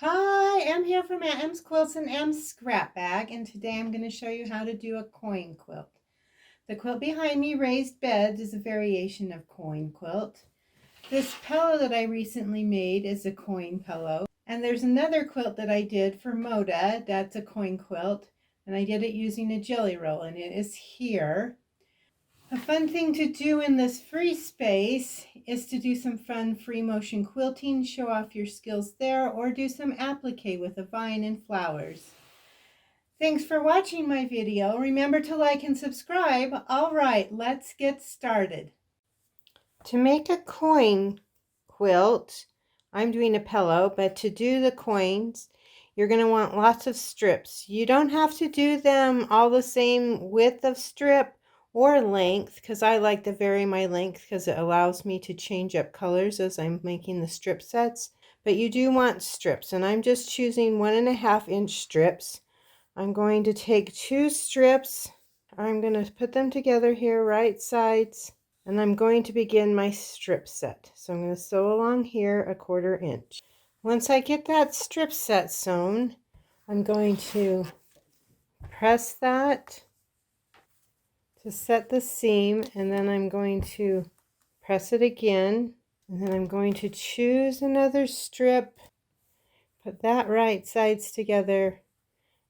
Hi, I'm here from Aunt M's Quilts and M's Scrap Bag, and today I'm going to show you how to do a coin quilt. The quilt behind me, Raised Beds, is a variation of coin quilt. This pillow that I recently made is a coin pillow, and there's another quilt that I did for Moda that's a coin quilt, and I did it using a jelly roll, and it is here. A fun thing to do in this free space is to do some fun free motion quilting, show off your skills there, or do some applique with a vine and flowers. Thanks for watching my video. Remember to like and subscribe. All right, let's get started. To make a coin quilt, I'm doing a pillow, but to do the coins, you're going to want lots of strips. You don't have to do them all the same width of strip or length, because I like to vary my length because it allows me to change up colors as I'm making the strip sets. But you do want strips, and I'm just choosing 1.5-inch strips. I'm going to take 2 strips. I'm going to put them together here, right sides, and I'm going to begin my strip set. So I'm going to sew along here 1/4 inch. Once I get that strip set sewn, I'm going to press that to set the seam, and then I'm going to press it again, and then I'm going to choose another strip, put that right sides together,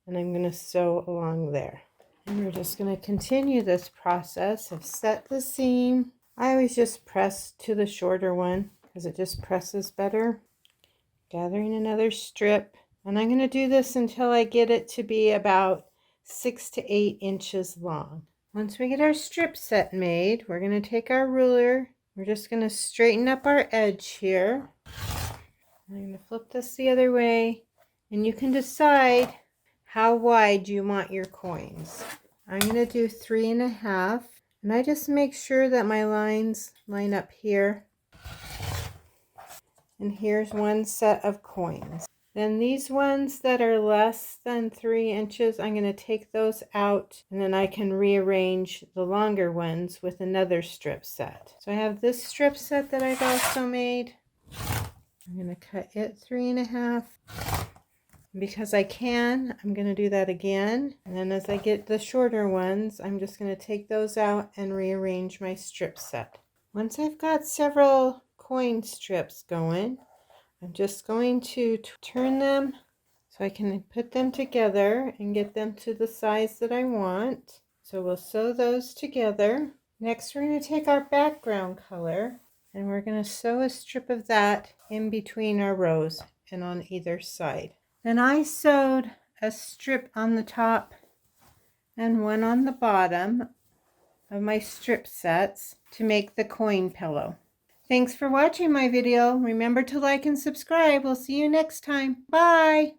and I'm going to sew along there. And we're just going to continue this process of set the seam. I always just press to the shorter one because it just presses better. Gathering another strip, and I'm going to do this until I get it to be about 6 to 8 inches long. Once we get our strip set made, we're going to take our ruler. We're just going to straighten up our edge here. I'm going to flip this the other way, and you can decide how wide you want your coins. I'm going to do 3.5, and I just make sure that my lines line up here. And here's one set of coins. Then these ones that are less than 3 inches, I'm going to take those out, and then I can rearrange the longer ones with another strip set. So I have this strip set that I've also made. I'm going to cut it 3.5. Because I can, I'm going to do that again. And then as I get the shorter ones, I'm just going to take those out and rearrange my strip set. Once I've got several coin strips going, I'm just going to turn them so I can put them together and get them to the size that I want. So we'll sew those together. Next, we're going to take our background color and we're going to sew a strip of that in between our rows and on either side. Then I sewed a strip on the top and one on the bottom of my strip sets to make the coin pillow. Thanks for watching my video. Remember to like and subscribe. We'll see you next time. Bye!